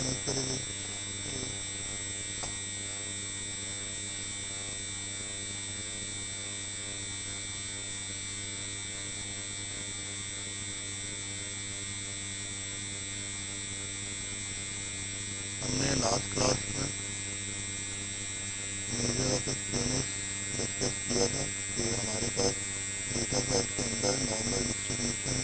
Connect करेगी। हमने last class में मेजर ऑफ एक्सप्लेनेस डिस्कस किया था कि हमारे पास डेटा सेट के अंदर नॉर्मल डिस्ट्रीब्यूशन,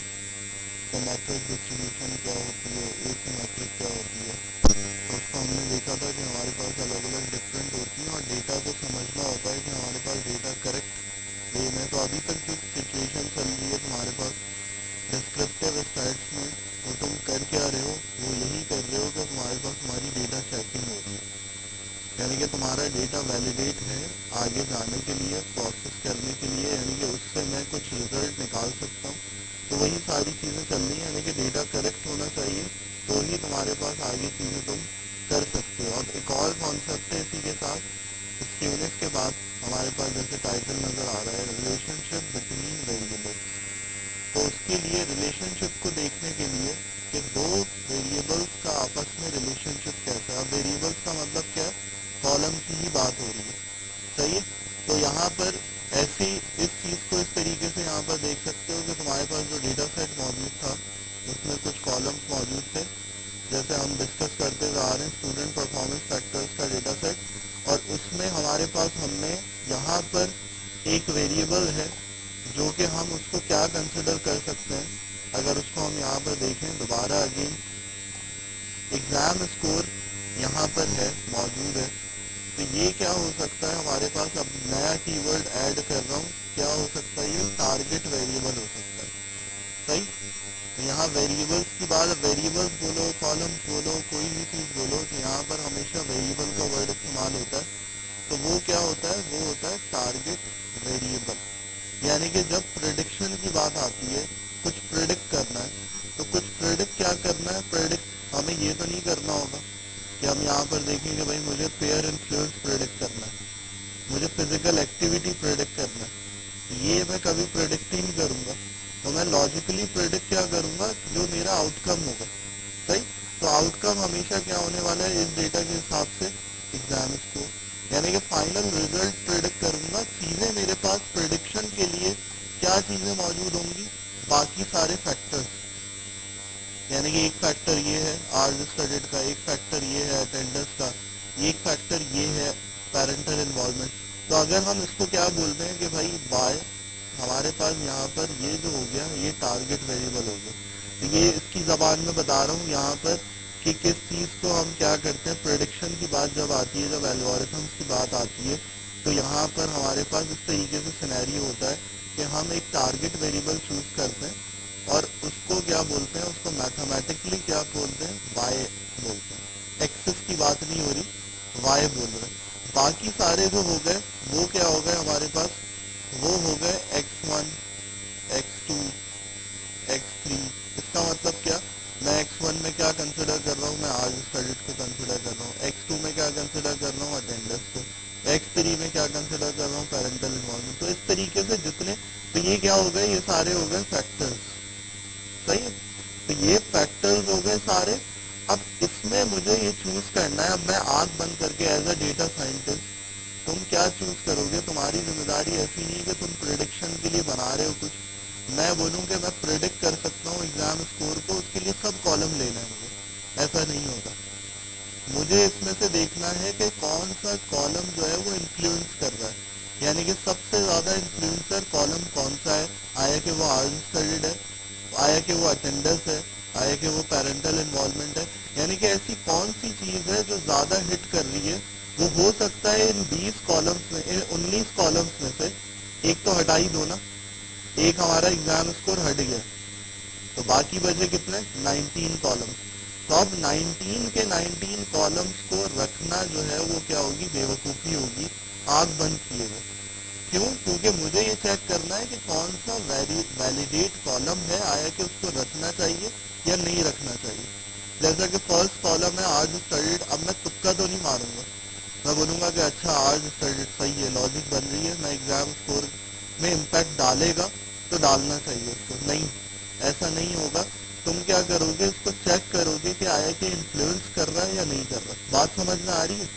सिमेट्रिक डिस्ट्रीब्यूशन क्या होती है, एसिमेट्रिक क्या होती है। तो उसको हमने देखा था कि हमारे पास अलग अलग डिफरेंट होती हैं और डेटा को समझना होता है कि हमारे पास डेटा करेक्ट वे में। तो अभी तक जो सिचुएशन चल रही है तुम्हारे पास डिस्क्रिप्टिव स्टैट्स में, वो तुम कर क्या रहे हो, वो यही कर रहे हो कि तुम्हारे पास तुम्हारी डेटा चेकिंग हो रही है, यानी कि तुम्हारा डेटा वैलिडेट है आगे जाने के लिए, प्रोसेस करने के लिए, यानी कि उससे मैं कुछ रिजल्ट निकाल सकता हूँ। तो वही सारी चीज़ें चल रही हैं, यानी कि डेटा करेक्ट होना चाहिए तो ही तुम्हारे पास आगे चीज़ें तुम कर सकते हो। अब एक और कॉन्सेप्ट है इसी के साथ, स्केवनेस के बाद हमारे पास जैसे टाइटल नज़र आ रहा है, रिलेशनशिप बिटवीन वेरिएबल्स। तो उसके लिए रिलेशनशिप को देखने के लिए कि दो वेरिएबल्स का आपस में रिलेशनशिप कैसा है। अब वेरिएबल्स का मतलब क्या है, कॉलम की ही बात हो रही है, सही है। तो यहाँ पर ऐसी इस चीज को इस तरीके से यहाँ पर देख सकते हो कि तुम्हारे पास जो डेटा सेट मौजूद था उसमें कुछ कॉलम्स मौजूद थे, जैसे हम डिस्कस करते हुए आ रहे हैं स्टूडेंट परफॉर्मेंस फैक्टर्स का डेटा सेट, और उसमें हमारे पास हमने यहाँ पर एक वेरिएबल है जो कि हम उसको क्या कंसिडर कर सकते हैं। अगर उसको हम यहाँ पर देखें दोबारा अगेन, एग्जाम स्कोर यहाँ पर है, मौजूद है। तो ये क्या हो सकता है हमारे पास, अब नया कीवर्ड ऐड कर रहा हूँ, क्या हो सकता है, ये टारगेट वेरिएबल हो सकता है, सही। तो यहाँ वेरिएबल्स की बात, वेरिएबल्स बोलो, कॉलम्स बोलो, कोई भी चीज बोलो, तो यहाँ पर हमेशा वेरिएबल का वर्ड इस्तेमाल होता है। तो वो क्या होता है, वो होता है टारगेट वेरिएबल। यानी कि जब प्रेडिक्शन की बात आती है, कुछ प्रेडिक्ट करना है, तो कुछ प्रेडिक्ट क्या करना है, प्रेडिक्ट हमें ये तो नहीं करना होगा कि हम यहाँ पर देखेंगे भाई मुझे पेयर इन्फ्लुएंस प्रेडिक्ट करना है, मुझे फिजिकल एक्टिविटी प्रेडिक्ट करना है, ये मैं कभी प्रेडिक्ट ही नहीं करूंगा। तो मैं लॉजिकली प्रेडिक्ट क्या करूंगा, जो मेरा आउटकम होगा, सही। तो आउटकम हमेशा क्या होने वाला है इस डेटा के हिसाब से, एग्जाम स्कोर, यानी कि फाइनल रिजल्ट प्रेडिक्ट करूंगा। चीजें मेरे पास प्रेडिक्शन के लिए क्या चीजें मौजूद होंगी, बाकी सारे फैक्टर्स, यानी कि एक फैक्टर ये है आर्ज स्टडीड का, एक फैक्टर ये है अटेंडेंस का, एक फैक्टर ये है पेरेंटल इन्वॉल्वमेंट। तो अगर हम इसको क्या बोलते हैं कि भाई बाय, हमारे पास यहाँ पर ये जो हो गया ये टारगेट वेरिएबल हो गया। तो ये इसकी जबान में बता रहा हूँ यहाँ पर कि किस चीज को हम क्या करते हैं, प्रेडिक्शन की बात जब आती है, जब एल्गोरिथम्स की बात आती है, तो यहाँ पर हमारे पास इस तरीके से सिनेरियो होता है कि हम एक टारगेट वेरिएबल चूज करते हैं और उसको क्या बोलते हैं, उसको मैथमेटिकली क्या बोलते हैं, वाई बोलते हैं। एक्सेस की बात नहीं हो रही, वाई बोल रहे हैं। बाकी सारे जो हो गए वो क्या हो गए हमारे पास, वो हो गए x1, x2, x3। इसका मतलब क्या, मैं x1 में क्या कंसिडर कर रहा हूँ, मैं आज स्टडीड को कंसिडर कर रहा हूँ, x2 में क्या कंसिडर कर रहा हूँ, अटेंडेंस को, x3 में क्या कंसिडर कर रहा हूँ, पेरेंटल इन्वॉल्वमेंट। तो इस तरीके से जितने, तो ये क्या हो गए, ये सारे हो गए फैक्टर्स, सही है। तो ये फैक्टर्स हो गए सारे। अब इसमें मुझे ये चूज करना है, अब मैं आंख बंद करके एज अ डेटा साइंटिस्ट, तुम क्या चूज करोगे, तुम्हारी जिम्मेदारी ऐसी नहीं कि तुम प्रिडिक्शन के लिए बना रहे हो कुछ। मैं बोलूँ कि मैं प्रिडिक्ट कर सकता हूँ एग्जाम स्कोर को, उसके लिए सब कॉलम लेना है मुझे, ऐसा नहीं होगा। मुझे इसमें से देखना है कि कौन सा कॉलम जो है वो इन्फ्लुएंस कर रहा है, यानी कि सबसे ज्यादा इन्फ्लुएंसर कॉलम कौन सा है, आया कि वो आर्ज स्टडीड है, आया कि वो अटेंडेंस है, आया कि वो पेरेंटल इन्वॉल्वमेंट है। यानी कि ऐसी कौन सी चीज है जो ज्यादा हिट कर रही है। वो हो सकता है इन 20 कॉलम्स में, इन 19 कॉलम्स में से एक तो हटा ही दो ना, एक हमारा एग्जाम स्कोर हट गया, तो बाकी बचे कितने, 19 कॉलम्स। तो अब 19 के 19 कॉलम्स को रखना जो है वो क्या होगी, बेवकूफ़ी होगी, आग बंद किए हुए। क्यों, क्योंकि मुझे ये चेक करना है कि कौन सा वैलिडेट कॉलम है, आया कि उसको रखना चाहिए या नहीं रखना चाहिए। जैसा कि फर्स्ट कॉलम है आज स्टडीड, अब मैं तुक्का तो नहीं मारूंगा, मैं बोलूंगा कि अच्छा आज स्टडीड सही है, लॉजिक बन रही है, मैं एग्जाम स्कोर में इम्पैक्ट डालेगा तो डालना चाहिए उसको, नहीं, ऐसा नहीं होगा। तुम क्या करोगे, इसको चेक करोगे कि आया है कि इन्फ्लुएंस कर रहा है या नहीं कर रहा। बात समझ में आ रही है?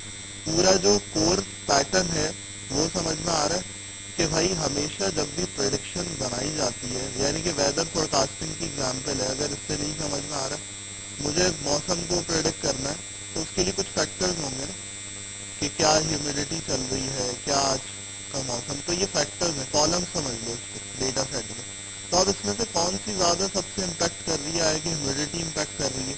पूरा जो कोर पैटर्न है वो समझ में आ रहा है कि भाई हमेशा जब भी प्रेडिक्शन बनाई जाती है, यानी कि वेदर फोरकास्टिंग की एग्जाम्पल है, अगर इससे नहीं समझ में आ रहा मुझे मौसम को प्रेडिक्ट करना है, तो उसके लिए कुछ फैक्टर्स होंगे ना, कि क्या ह्यूमिडिटी चल रही है, क्या आज का मौसम, तो ये फैक्टर्स हैं, कॉलम समझ लो इसको डेटा सेट में। तो अब इसमें से कौन सी ज्यादा सबसे इम्पैक्ट कर रही है कि ह्यूमिडिटी इम्पैक्ट कर रही है,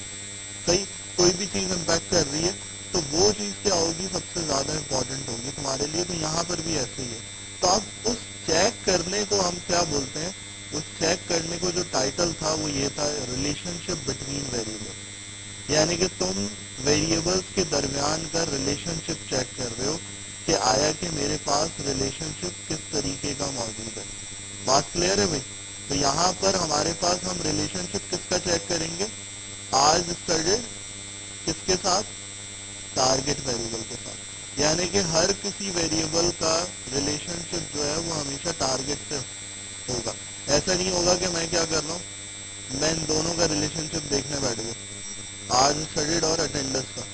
सही, कोई भी चीज इम्पैक्ट कर रही है तो वो चीज क्या होगी, सबसे ज्यादा इम्पोर्टेंट होगी तुम्हारे लिए। तो यहाँ पर भी ऐसे ही है। तो अब उस चेक करने को हम क्या बोलते हैं, उस चेक करने को जो टाइटल था वो ये था, रिलेशनशिप बिटवीन वेरिएबल, यानी कि तुम वेरिएबल्स के दरमियान का रिलेशनशिप चेक कर रहे हो कि आया कि मेरे पास रिलेशनशिप किस तरीके का मौजूद है। बात क्लियर है भाई? तो यहाँ पर हमारे पास हम रिलेशनशिप किसका चेक करेंगे, आज स्टडीड किसके साथ, टारगेट वेरिएबल के साथ, यानी कि हर किसी वेरिएबल का रिलेशनशिप जो है वो हमेशा टारगेट से होगा। ऐसा नहीं होगा कि मैं क्या कर रहा हूँ, मैं इन दोनों का रिलेशनशिप देखने बैठ गया, आज स्टडीड और अटेंडेंस का,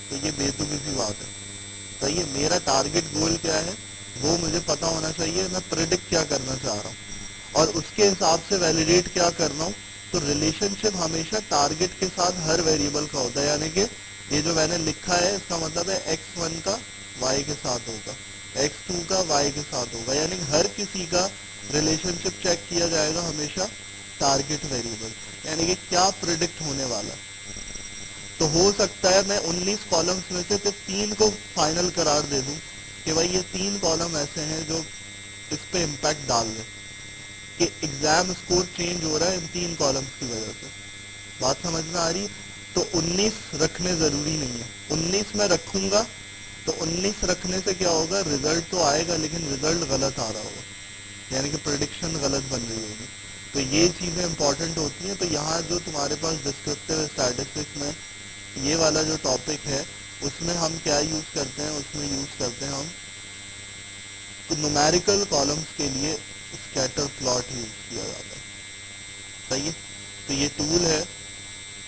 तो ये बेतुकी सी बात है। सही है, मेरा टारगेट गोल क्या है वो मुझे पता होना चाहिए, मैं प्रेडिक्ट क्या करना चाह रहा हूँ और उसके हिसाब से वैलिडेट क्या कर रहा हूँ। तो रिलेशनशिप हमेशा टारगेट के साथ हर वेरिएबल का होता है, यानी कि ये जो मैंने लिखा है इसका मतलब है x1 का y के साथ होगा, x2 का y के साथ होगा, यानी हर किसी का रिलेशनशिप चेक किया जाएगा हमेशा टारगेट वेरिएबल, यानी कि क्या प्रिडिक्ट होने वाला। तो हो सकता है मैं 19 कॉलम्स में से सिर्फ 3 को फाइनल करार दे दूं कि भाई ये 3 कॉलम ऐसे हैं जो इस पे इम्पैक्ट डाल रहे कि एग्जाम स्कोर चेंज हो रहा है इन 3 कॉलम्स की वजह से। बात समझ में आ रही? तो 19 रखने जरूरी नहीं है, 19 में रखूंगा तो 19 रखने से क्या होगा, रिजल्ट तो आएगा लेकिन रिजल्ट गलत आ रहा होगा, यानी कि प्रेडिक्शन गलत बन रही होगी। तो ये चीजें इंपॉर्टेंट होती हैं। तो यहाँ जो तुम्हारे पास डिस्क्रिप्टिव स्टैटिस्टिक्स में ये वाला जो टॉपिक है उसमें हम क्या यूज करते हैं, उसमें यूज करते हैं हम तो न्यूमेरिकल कॉलम्स के लिए स्कैटर प्लॉट यूज किया जाता है। सही है, तो ये टूल है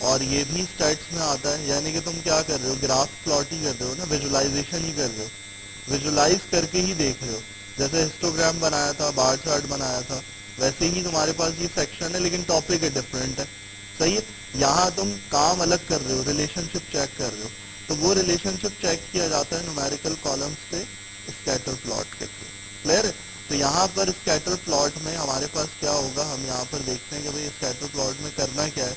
और ये भी स्टैट्स में आता है, यानी कि तुम क्या कर रहे हो, ग्राफ प्लॉट ही कर रहे हो ना, विजुअलाइजेशन ही कर रहे हो, विजुअलाइज करके ही देख रहे हो। जैसे हिस्टोग्राम बनाया था, बार चार्ट बनाया था, वैसे ही तुम्हारे पास ये सेक्शन है लेकिन टॉपिक है डिफरेंट है। सही है, यहाँ तुम काम अलग कर रहे हो, रिलेशनशिप चेक कर रहे हो, तो वो रिलेशनशिप चेक किया जाता है न्यूमेरिकल कॉलम्स पे स्कैटर प्लॉट के थ्रू। क्लियर है? तो यहाँ पर स्कैटर प्लॉट में हमारे पास क्या होगा, हम यहाँ पर देखते हैं कि भाई स्कैटर प्लॉट में करना क्या है।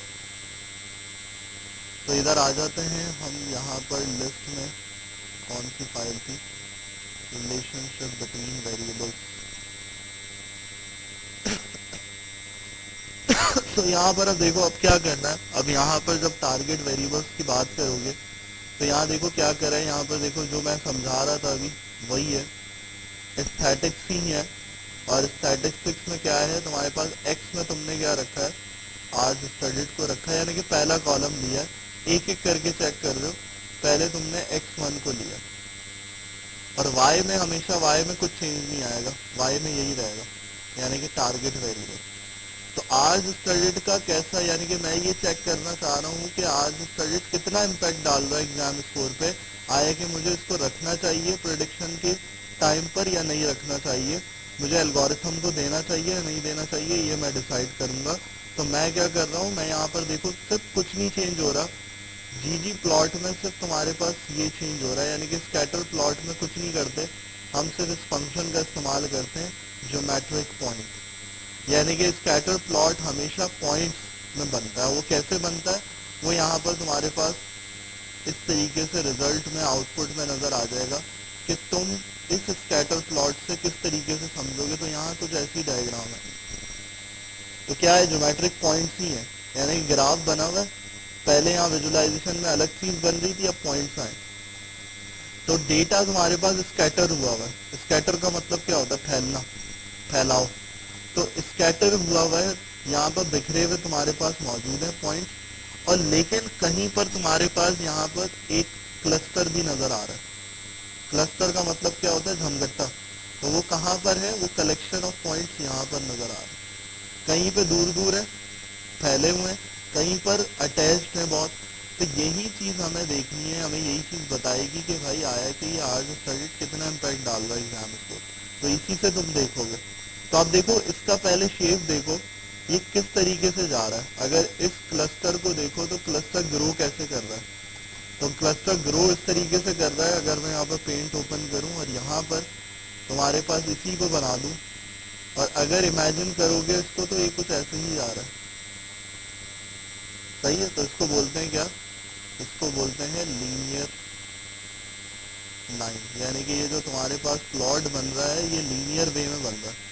तो इधर आ जाते हैं हम, यहाँ पर लिस्ट में कौन सी फाइल थी, रिलेशनशिप बिटवीन वेरिएबल्स। तो यहाँ पर अब देखो अब क्या करना है, अब यहाँ पर जब टारगेट वेरिएबल्स की बात करोगे तो यहाँ देखो क्या करें, यहाँ पर देखो जो मैं समझा रहा था अभी वही है, स्टैटिक्स ही है। और स्टैटिस्टिक्स में क्या है, तुम्हारे पास एक्स में तुमने क्या रखा है, आज स्टडीड को रखा है, यानी कि पहला कॉलम लिया है, एक एक करके चेक कर रहे हो, पहले तुमने x1 को लिया और y में हमेशा y में कुछ चेंज नहीं आएगा, y में यही रहेगा, यानी कि टारगेट वेरिएबल। तो आज स्टडीड का कैसा, यानी कि मैं ये चेक करना चाह रहा हूँ कि आज स्टडीड कितना इम्पैक्ट डाल रहा है एग्जाम स्कोर पे, आया कि मुझे इसको रखना चाहिए प्रेडिक्शन के टाइम पर या नहीं रखना चाहिए, मुझे एल्गोरिथम को देना चाहिए या नहीं देना चाहिए, ये मैं डिसाइड करूंगा। तो मैं क्या कर रहा हूँ, मैं यहाँ पर देखो सिर्फ कुछ नहीं चेंज हो रहा, जीजी प्लॉट में सिर्फ तुम्हारे पास ये चेंज हो रहा है, यानी कि स्कैटर प्लॉट में कुछ नहीं करते, हम सिर्फ इस फंक्शन का इस्तेमाल करते हैं, ज्योमेट्रिक पॉइंट, यानी कि स्कैटर प्लॉट हमेशा पॉइंट्स में बनता है। वो कैसे बनता है, वो यहाँ पर तुम्हारे पास इस तरीके से रिजल्ट में, आउटपुट में नजर आ जाएगा कि तुम इस स्कैटर प्लॉट से किस तरीके से समझोगे। तो यहाँ कुछ ऐसी डायग्राम है, तो क्या है, ज्योमेट्रिक पॉइंट्स ही है, यानी कि ग्राफ बना हुआ है, पहले यहाँ विजुअलाइजेशन में अलग चीज बन रही थी, अब पॉइंट्स आए, तो डेटा तुम्हारे पास स्कैटर हुआ हुआ है। स्कैटर का मतलब क्या होता है, फैलना, फैलाव। तो स्कैटर हुआ हुआ है, यहाँ पर बिखरे हुए तुम्हारे पास मौजूद है पॉइंट, और लेकिन कहीं पर तुम्हारे पास यहाँ पर एक क्लस्टर भी नजर आ रहा है। क्लस्टर का मतलब क्या होता है, झमगट्टा। तो वो कहाँ पर है, वो कलेक्शन ऑफ पॉइंट्स यहाँ पर नजर आ रहा है, कहीं पे दूर दूर है, फैले हुए हैं, कहीं पर अटैच्ड है बहुत, तो यही चीज हमें देखनी है, हमें यही चीज बताएगी कि भाई आया कि ये आज स्टडीड कितना इम्पैक्ट डाल रहा है एग्जाम स्कोर। तो इसी से तुम देखोगे। तो आप देखो इसका पहले शेप देखो, ये किस तरीके से जा रहा है। अगर इस क्लस्टर को देखो तो क्लस्टर ग्रो कैसे कर रहा है, तो क्लस्टर ग्रो इस तरीके से कर रहा है। अगर मैं यहाँ पर पेंट ओपन करूँ और यहाँ पर तुम्हारे पास इसी को बना दूं, और अगर इमेजिन करोगे इसको तो ये कुछ ऐसे ही जा रहा है। सही है, तो इसको बोलते हैं क्या, इसको बोलते हैं लीनियर लाइन। यानी कि ये जो तुम्हारे पास प्लॉट बन रहा है ये लीनियर वे में बन रहा है।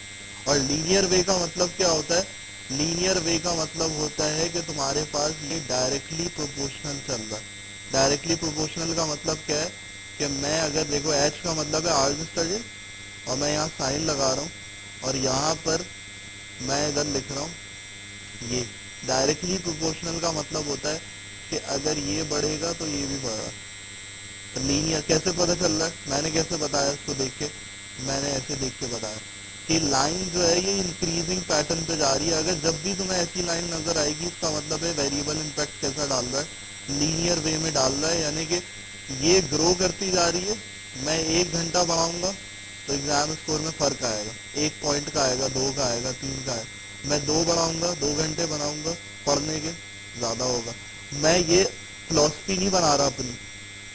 और लीनियर वे का मतलब क्या होता है, लीनियर वे का मतलब होता है कि तुम्हारे पास ये डायरेक्टली प्रोपोर्शनल चल रहा है। डायरेक्टली प्रोपोर्शनल का मतलब क्या है कि मैं अगर देखो एच का मतलब है आर्ज स्टडीड, और मैं यहाँ साइन लगा रहा हूँ और यहाँ पर मैं इधर लिख रहा हूँ ये। डायरेक्टली प्रोपोर्शनल का मतलब होता है कि अगर ये बढ़ेगा तो ये भी बढ़ेगा। तो लीनियर कैसे पता चल रहा है, मैंने कैसे बताया इसको देख के, मैंने ऐसे देख के बताया कि लाइन जो है ये इंक्रीजिंग पैटर्न पे जा रही है। अगर जब भी तुम्हें ऐसी लाइन नजर आएगी इसका मतलब है वेरिएबल इम्पैक्ट कैसा डाल रहा है, लीनियर वे में डाल रहा है। यानी कि ये ग्रो करती जा रही है। मैं 1 घंटा बढ़ाऊंगा तो एग्जाम स्कोर में फर्क आएगा, 1 पॉइंट का आएगा, 2 का आएगा, 3 का आएगा। मैं 2 बढ़ाऊंगा, 2 घंटे बनाऊंगा पढ़ने के, ज्यादा होगा। मैं ये फिलॉसफी नहीं बना रहा अपनी,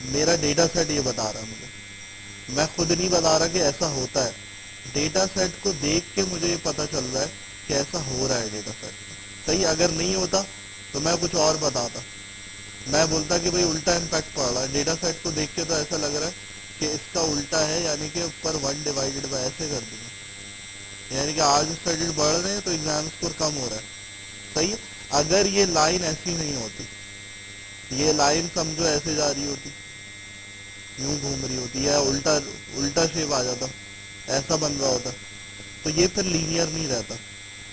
मेरा डेटा सेट ये बता रहा है मुझे, मैं खुद नहीं बता रहा कि ऐसा होता है। डेटा सेट को देख के मुझे ये पता चल रहा है कि ऐसा हो रहा है डेटा सेट में। सही, अगर नहीं होता तो मैं कुछ और बताता, मैं बोलता कि भाई उल्टा इम्पैक्ट पड़ रहा है। डेटा सेट को देख के तो ऐसा लग रहा है कि इसका उल्टा है, यानी कि ऊपर 1 डिवाइडेड बाय ऐसे कर दिया, यानी कि आज स्टडीड बढ़ रहे हैं तो एग्जाम स्कोर कम हो रहा है। सही है, अगर ये लाइन ऐसी नहीं होती, ये लाइन समझो ऐसे जा रही होती, यूं घूम रही होती है, उल्टा उल्टा शेप आ जाता, ऐसा बन रहा होता, तो ये फिर लीनियर नहीं रहता।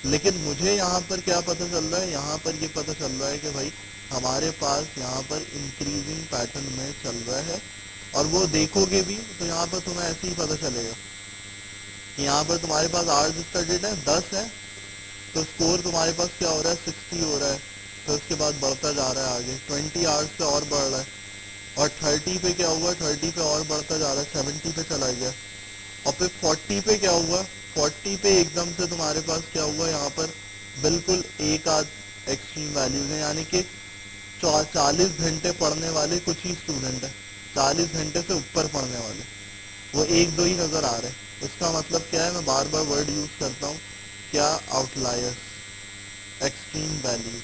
लेकिन मुझे यहाँ पर क्या पता चल रहा है, यहाँ पर ये पता चल रहा है कि भाई हमारे पास यहाँ पर इंक्रीजिंग पैटर्न में चल रहा है। और वो देखोगे भी तो यहाँ पर तुम्हें ऐसे ही पता चलेगा कि यहाँ पर तुम्हारे पास आवर्स स्टडीड है 10 है, तो स्कोर तुम्हारे पास क्या हो रहा है 60 हो रहा है। तो उसके बाद बढ़ता जा रहा है आगे, 20 आवर्स पे और बढ़ रहा है, और 30 पे क्या हुआ, 30 पे और बढ़ता जा रहा है, 70 पे चला गया। और फिर 40 पे क्या हुआ, 40 पे एकदम से तुम्हारे पास क्या हुआ, यहाँ पर बिल्कुल एक आध एक्सट्रीम वैल्यूज है। यानी कि 40 घंटे पढ़ने वाले कुछ ही स्टूडेंट है, 40 घंटे से ऊपर पढ़ने वाले वो एक दो ही नजर आ रहे हैं। इसका मतलब क्या है, मैं बार बार वर्ड यूज करता हूँ क्या, आउटलायर्स, एक्सट्रीम वैल्यूज।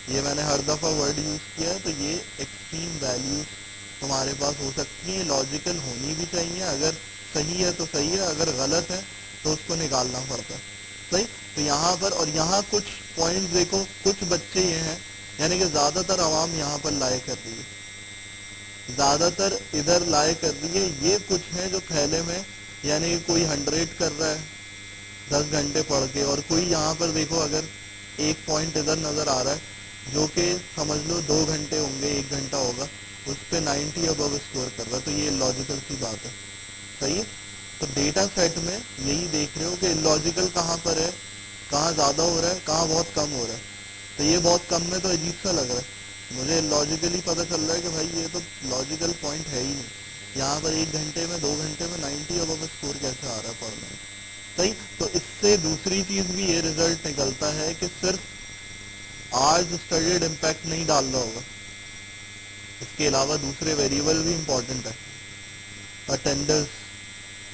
ये मैंने हर दफा वर्ड यूज किया है, तो ये एक्सट्रीम वैल्यूज तुम्हारे पास हो सकती है। लॉजिकल होनी भी चाहिए, अगर सही है तो सही है, अगर गलत है तो उसको निकालना पड़ता है। सही, तो यहाँ पर और यहाँ कुछ पॉइंट देखो, कुछ बच्चे ये हैं, यानी कि ज्यादातर आवाम यहाँ पर लाए कर रही है, ज्यादातर इधर लाए कर रही है। ये कुछ है जो थैले में, यानी कि कोई 100 कर रहा है 10 घंटे पढ़ के, और कोई यहाँ पर देखो अगर एक पॉइंट इधर नजर आ रहा है जो कि समझ लो 2 घंटे होंगे, 1 घंटा होगा, उस पे 90 अबव स्कोर कर रहा है। तो ये लॉजिकल सी बात है। सही है, तो डेटा सेट में यही देख रहे हो कि लॉजिकल कहाँ पर है, कहाँ ज्यादा हो रहा है, कहाँ बहुत कम हो रहा है। तो ये बहुत कम में तो अजीब सा लग रहा है, मुझे लॉजिकली पता चल रहा है कि भाई ये तो लॉजिकल पॉइंट है ही नहीं। यहाँ पर 1 घंटे में 2 घंटे में 90 अबव स्कोर कैसे आ रहा है पढ़ने में। सही, तो इससे दूसरी चीज भी ये रिजल्ट निकलता है कि सिर्फ आज स्टडीड इम्पैक्ट नहीं डाल रहा होगा, इसके अलावा दूसरे वेरिएबल भी इंपॉर्टेंट है, अटेंडेंस,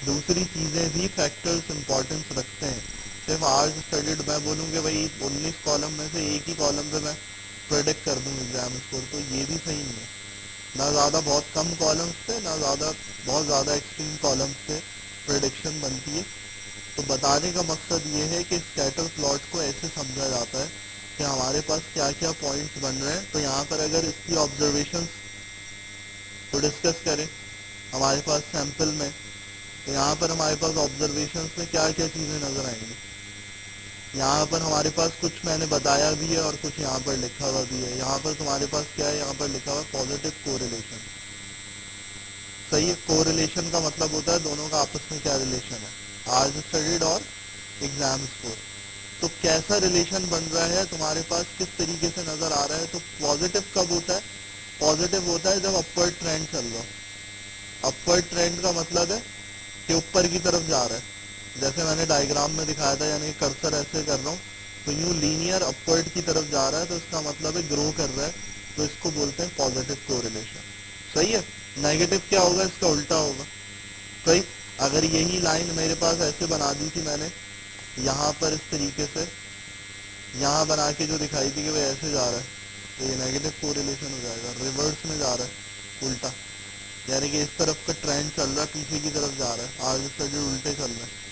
दूसरी चीजें भी फैक्टर्स इंपॉर्टेंस रखते हैं। सिर्फ आज स्टडीड मैं बोलूँगी भाई 19 कॉलम में से एक ही कॉलम पे मैं प्रेडिक्ट कर दूँ एग्जाम स्कोर, तो ये भी सही नहीं है। ना ज्यादा बहुत कम कॉलम्स पे, ना ज्यादा बहुत ज्यादा एक्सट्रीम कॉलम्स पे प्रेडिक्शन बनती है। तो बताने का मकसद ये है कि स्कैटर प्लॉट को ऐसे समझा जाता है कि हमारे पास क्या क्या पॉइंट्स बन रहे हैं। तो यहाँ पर अगर इसकी ऑब्जर्वेशंस को डिस्कस करें हमारे पास सैंपल में, तो यहाँ पर हमारे पास ऑब्जर्वेशंस में क्या क्या चीजें नजर आएंगी। यहाँ पर हमारे पास कुछ मैंने बताया भी है और कुछ यहाँ पर लिखा हुआ भी है। यहाँ पर तुम्हारे पास क्या है, यहाँ पर लिखा हुआ पॉजिटिव कोरिलेशन। सही है, कोरिलेशन का मतलब होता है दोनों का आपस में क्या रिलेशन है, आज स्टडीड और एग्जाम स्कोर। तो कैसा रिलेशन बन रहा है तुम्हारे पास, किस तरीके से नजर आ रहा है। तो पॉजिटिव कब होता है, पॉजिटिव होता है जब अपवर्ड ट्रेंड चल रहा हो। अपवर्ड ट्रेंड का मतलब है कि ऊपर की तरफ जा रहा है, जैसे मैंने डायग्राम में दिखाया था, यानी कर्सर ऐसे कर रहा हूँ तो यूं लीनियर अपवर्ड की तरफ जा रहा है, तो इसका मतलब है ग्रो कर रहा है, तो इसको बोलते हैं पॉजिटिव कोरिलेशन। सही है। नेगेटिव क्या होगा, इसका उल्टा होगा। सही। अगर यही लाइन मेरे पास ऐसे बना दी थी मैंने, यहाँ पर इस तरीके से यहाँ बना के जो दिखाई थी कि वो ऐसे जा रहा है, तो ये नेगेटिव कोरिलेशन हो जाएगा। रिवर्स में जा रहा है, उल्टा, यानी कि इस तरफ का ट्रेंड चल रहा है, पीछे की तरफ जा रहा है, आगे से जो उल्टे चल रहे हैं।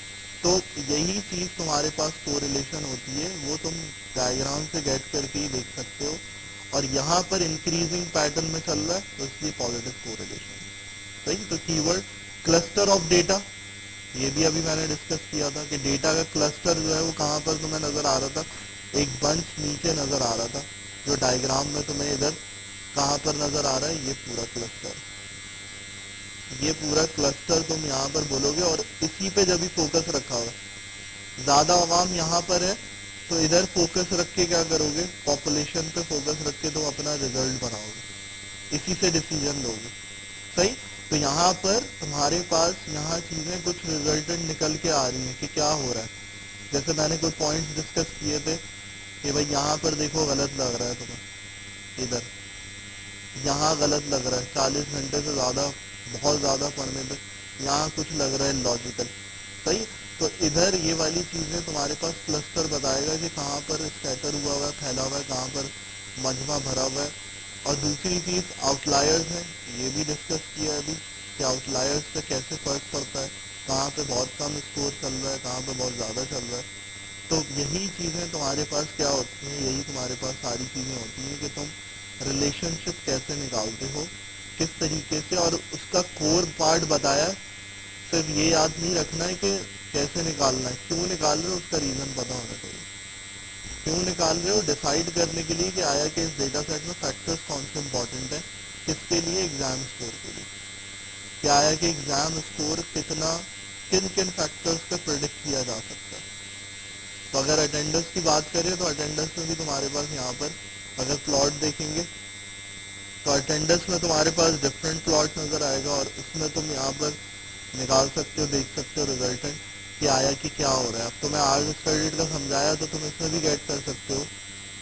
तो यही चीज तुम्हारे पास कोरिलेशन होती है, वो तुम डायग्राम से गेट करके ही देख सकते हो। और यहाँ पर इंक्रीजिंग पैटर्न में चल रहा है, तो इसलिए पॉजिटिव कोरिलेशन। सही। तो कीवर्ड क्लस्टर ऑफ डेटा, ये भी अभी मैंने डिस्कस किया था कि डेटा का क्लस्टर जो है वो कहाँ पर तुम्हें नजर आ रहा था, एक बंच नीचे नजर आ रहा था, जो डायग्राम में तुम्हें इधर कहाँ पर नजर आ रहा है, ये पूरा क्लस्टर, ये पूरा क्लस्टर तुम यहाँ पर बोलोगे, और इसी पे जब भी फोकस रखा हुआ, ज्यादा आवाम यहाँ पर है, तो इधर फोकस रख के क्या करोगे, पॉपुलेशन पे फोकस रख के तुम अपना रिजल्ट बनाओगे, इसी से डिसीजन लोगे। सही। तो यहाँ पर तुम्हारे पास यहाँ चीजें कुछ रिजल्टेंट निकल के आ रही हैं कि क्या हो रहा है। जैसे मैंने कुछ पॉइंट्स डिस्कस किए थे कि भाई यहाँ पर देखो गलत लग रहा है तुम्हें, इधर यहाँ गलत लग रहा है, 40 घंटे से ज्यादा, बहुत ज्यादा पढ़ने पे यहाँ कुछ लग रहा है लॉजिकल। सही। तो इधर ये वाली चीजें तुम्हारे पास क्लस्टर बताएगा कि कहाँ पर स्कैटर हुआ हुआ है, फैला हुआ है, कहाँ पर मजमा भरा हुआ है। और दूसरी चीज आउटलायर्स है, ये भी डिस्कस किया है अभी कि आउटलायर्स से कैसे फर्क पड़ता है, कहाँ पे बहुत कम स्कोर चल रहा है, कहाँ पे बहुत ज्यादा चल रहा है। तो यही चीजें तुम्हारे पास क्या होती हैं, यही तुम्हारे पास सारी चीजें होती हैं कि तुम रिलेशनशिप कैसे निकालते हो, किस तरीके से, और उसका कोर पार्ट बताया। सिर्फ ये याद नहीं रखना है कि कैसे निकालना है, क्यों निकाल रहे हो उसका रीजन पता होना चाहिए। क्यों निकाल रहे हो, डिसाइड करने के लिए कि आया कि इस डेटा सेट में फैक्टर्स कौन से इंपॉर्टेंट है, किसके लिए, एग्जाम स्कोर के लिए। क्या आया कि एग्जाम स्कोर कितना, किन किन फैक्टर्स पे प्रेडिक्ट किया जा सकता है। तो अगर अटेंडेंस की बात करें तो अटेंडेंस में भी तुम्हारे पास यहाँ पर अगर प्लॉट देखेंगे तो अटेंडेंस में तुम्हारे पास डिफरेंट प्लॉट नजर आएगा, और उसमें तुम यहाँ पर निकाल सकते हो, देख सकते हो रिजल्टेंट कि आया कि क्या हो रहा है। अब तो मैं आज क्रेडिट का समझाया, तो तुम इसमें भी गेट कर सकते हो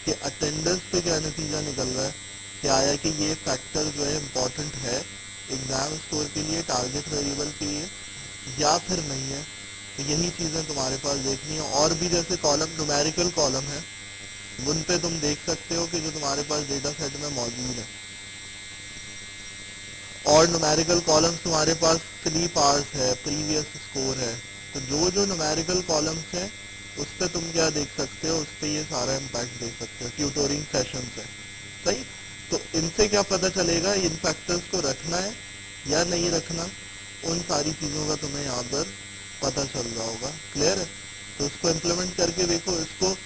कि अटेंडेंस पे क्या नतीजा निकल रहा है, कि आया कि ये फैक्टर जो है इम्पोर्टेंट है एग्जाम स्कोर के लिए, टारगेट वेरिएबल के लिए, या फिर नहीं है। तो यही चीजें तुम्हारे पास देखनी है। और भी जैसे कॉलम, न्यूमेरिकल कॉलम है, उन पे तुम देख सकते हो कि जो तुम्हारे पास डेटा सेट में मौजूद है। और न्यूमेरिकल कॉलम्स तुम्हारे पास स्लीप आवर्स है, प्रीवियस स्कोर है। तो जो जो न्यूमेरिकल कॉलम्स है उस पर तुम क्या देख सकते हो, उस पर ये सारा इम्पैक्ट देख सकते हो। ट्यूटोरिंग सेशन है। सही। तो इनसे क्या पता चलेगा, इन फैक्टर्स को रखना है या नहीं रखना, उन सारी चीजों का तुम्हें यहाँ पर पता चल रहा होगा। क्लियर है। तो इसको इम्प्लीमेंट करके देखो, इसको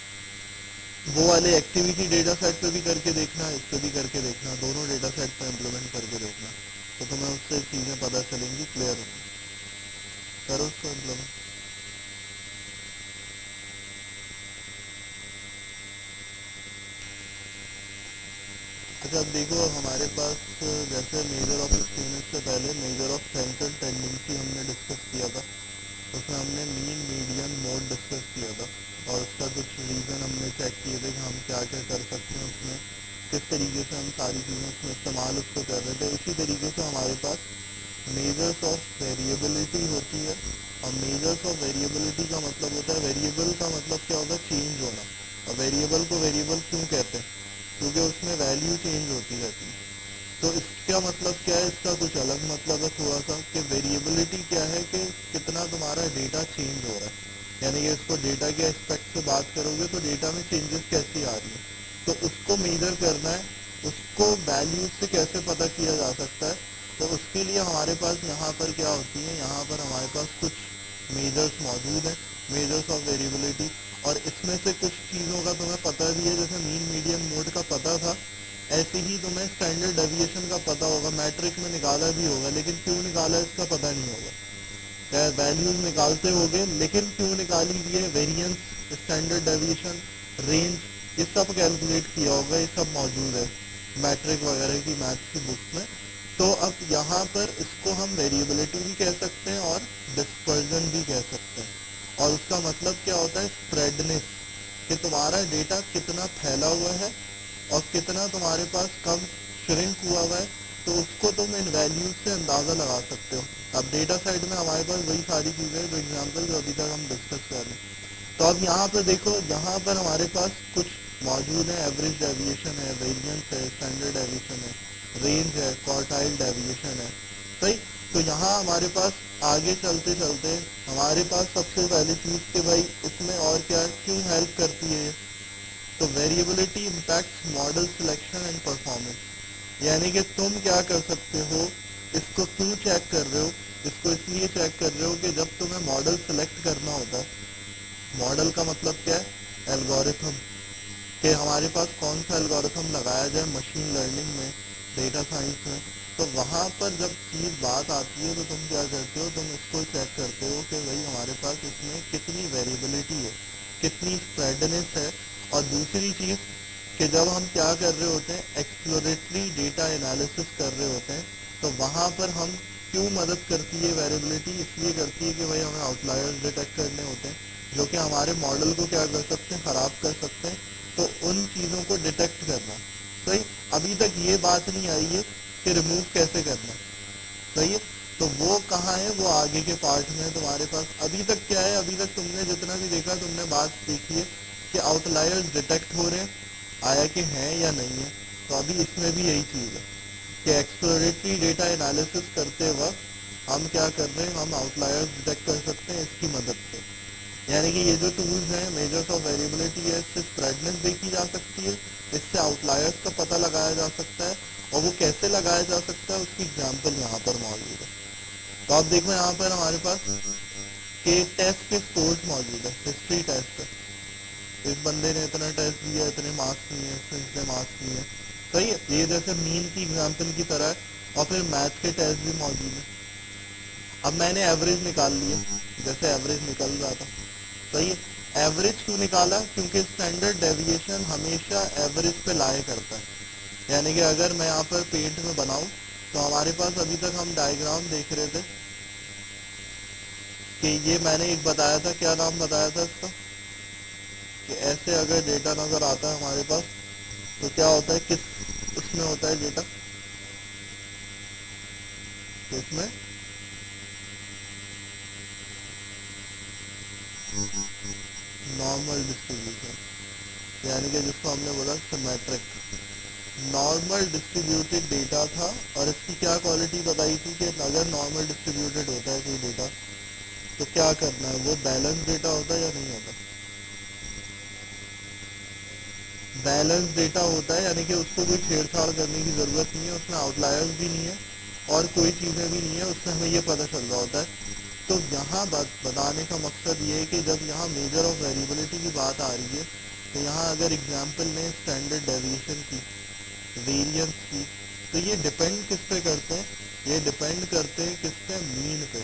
वो वाले एक्टिविटी डेटा सेट पे भी करके देखना, इस पे भी करके देखना, दोनों डेटा सेट पे इम्प्लीमेंट करके देखना, तो तुम्हें उससे चीजें पता चलेंगी, क्लियर होंगी। करो उसको इम्प्लीमेंट। अच्छा, अब देखो हमारे पास जैसे मेजर ऑफ एक्सट्रीमिस्ट से पहले मेजर ऑफ सेंट्रल टेंडेंसी हमने डिस्कस किया था, उसमें हमने मीन मीडियन मोड डिस्कस किया था, और उसका कुछ रीजन हमने चेक किए थे कि हम क्या क्या कर सकते हैं उसमें, किस तरीके से हम सारी चीजें उसमें इस्तेमाल उसको कर रहे थे। इसी तरीके से हमारे पास मेजर्स ऑफ वेरिएबिलिटी होती है। और मेजर्स ऑफ वेरिएबिलिटी का मतलब होता है, वेरिएबल का मतलब क्या होता है, चेंज होना। और वेरिएबल को वेरिएबल क्यों कहते हैं, क्योंकि उसमें वैल्यू चेंज होती रहती है। तो इसका मतलब क्या है, इसका कुछ अलग मतलब है थोड़ा सा, कि वेरिएबिलिटी क्या है, कि कितना तुम्हारा डेटा चेंज हो रहा है। यानी कि इसको डेटा के एस्पेक्ट से बात करोगे तो डेटा में चेंजेस कैसी आ रही है, तो उसको मेजर करना है। उसको वैल्यूज से कैसे पता किया जा सकता है, तो उसके लिए हमारे पास यहाँ पर क्या होती है, यहाँ पर हमारे पास कुछ मेजर्स मौजूद है, मेजर्स ऑफ वेरिएबिलिटी। और इसमें से कुछ चीजों का तुम्हें पता भी है, जैसे मीन मीडियन मोड का पता था, ऐसे ही तुम्हें स्टैंडर्ड डेविएशन का पता होगा, मैट्रिक में निकाला भी होगा, लेकिन क्यों निकाला इसका पता नहीं होगा। वैल्यूज निकालते होगे, लेकिन क्यों निकाली, ये वेरिएंस, स्टैंडर्ड डेविएशन, रेंज, ये सब कैलकुलेट किया होगा, ये सब मौजूद है। मैट्रिक वगैरह की मैथ्स की बुक्स में। तो अब यहाँ पर इसको हम वेरिएबिलिटी भी कह सकते हैं और डिस्पर्जन भी कह सकते हैं। और उसका मतलब क्या होता है, स्प्रेडनेस, कि तुम्हारा डेटा कितना फैला हुआ है और कितना तुम्हारे पास कम श्रिंक हुआ हुआ है, तो उसको तुम इन वैल्यूज से अंदाजा लगा सकते हो। अब डेटा साइड में हमारे पास वही सारी चीजें, जो एग्जाम्पल जो अभी तक हम डिस्कस कर रहे हैं। तो अब यहाँ पर देखो, यहाँ पर हमारे पास कुछ मौजूद है, एवरेज डेविएशन है, वेरिएंस है, स्टैंडर्ड डेविएशन है, रेंज है, क्वार्टाइल डेविएशन है, सही। तो यहाँ हमारे पास आगे चलते चलते हमारे पास सबसे पहली चीज कि भाई इसमें और क्या क्यों हेल्प करती है ये, तो variability impact model selection and performance. यानी कि तुम क्या कर सकते हो, इसको क्यों चेक कर रहे हो, इसको इसलिए चेक कर रहे हो कि जब तुम्हें मॉडल सिलेक्ट करना होता है, मॉडल का मतलब क्या है, एल्गोरिथम, कि हमारे पास कौन सा एल्गोरिथम लगाया जाए मशीन लर्निंग में, डेटा साइंस में। तो वहां पर जब चीज बात आती है तो तुम क्या करते हो, तुम इसको चेक करते हो कि भाई हमारे पास इसमें कितनी वेरिएबिलिटी है, कितनी स्प्रेडनेस है। और दूसरी चीज कि जब हम क्या कर रहे होते हैं, एक्सप्लोरेटरी डेटा एनालिसिस कर रहे होते हैं, तो वहां पर हम क्यों मदद करती है वेरिएबिलिटी, इसलिए करती है कि भाई हमें आउटलायर्स डिटेक्ट करने होते हैं जो कि हमारे मॉडल को क्या कर सकते हैं, खराब कर सकते हैं। तो उन चीजों को डिटेक्ट करना, सही। अभी तक ये बात नहीं आई है कि रिमूव कैसे करना, सही है। तो वो कहाँ है, वो आगे के पार्ट में है तुम्हारे पास। अभी तक क्या है, अभी तक तुमने जितना भी देखा, तुमने बात देखी है कि आउटलायर्स डिटेक्ट हो रहे हैं, आया कि हैं या नहीं है। तो अभी इसमें भी यही चीज है कि एक्सप्लोरेटरी डेटा एनालिसिस करते वक्त हम क्या कर रहे हैं, हम आउटलायर्स डिटेक्ट कर सकते हैं इसकी मदद से। यानी कि ये जो टूल्स हैं, मेजर्स ऑफ वेरिएबिलिटी है, इससे स्प्रेडनेस देखी जा सकती है, इससे आउटलायर्स का पता लगाया जा सकता है। और वो कैसे लगाया जा सकता है, उसकी एग्जाम्पल यहाँ पर मौजूद है। तो आप देखो यहाँ पर हमारे पास के टेस्ट के स्कोर्स मौजूद है, हिस्ट्री टेस्ट है, इस बंदे ने इतना टेस्ट दिया, इतने मार्क्स दिए, इतने मार्क्स दिए, सही है। ये जैसे मीन की एग्जाम्पल की तरह है। और फिर मैथ के टेस्ट भी मौजूद है। अब मैंने एवरेज निकाल लिया, जैसे एवरेज निकल रहा था, सही है। एवरेज क्यों निकाला, क्योंकि स्टैंडर्ड डेविएशन हमेशा एवरेज पे लाया करता है। यानी कि अगर मैं यहाँ पर पेंट में बनाऊं, तो हमारे पास अभी तक हम डायग्राम देख रहे थे कि ये मैंने एक बताया था, क्या नाम बताया था इसका, कि ऐसे अगर डेटा नजर आता है हमारे पास, तो क्या होता है, किस उसमें होता है डेटा, तो इसमें नॉर्मल डिस्ट्रीब्यूशन, यानी कि जिसको हमने बोला सिमेट्रिक, नॉर्मल डिस्ट्रीब्यूटेड डेटा था। और इसकी क्या क्वालिटी बताई थी कि अगर नॉर्मल डिस्ट्रीब्यूटेड होता है कोई डेटा, तो क्या करना है, वो बैलेंस डेटा होता है या नहीं होता, बैलेंस डेटा होता है। यानी कि उसको कोई छेड़छाड़ करने की जरूरत नहीं है, उसमें आउटलायर्स भी नहीं है और कोई चीजें भी नहीं है, उससे हमें ये पता चल रहा होता है। तो यहाँ बात बताने का मकसद ये है कि जब यहाँ मेजर ऑफ वेरिएबिलिटी की बात आ रही है, तो यहाँ अगर एग्जाम्पल लें स्टैंडर्ड डेविएशन की, वेरिएंस की, तो ये डिपेंड किस पे करते हैं, ये डिपेंड करते हैं किस पे, मीन पे।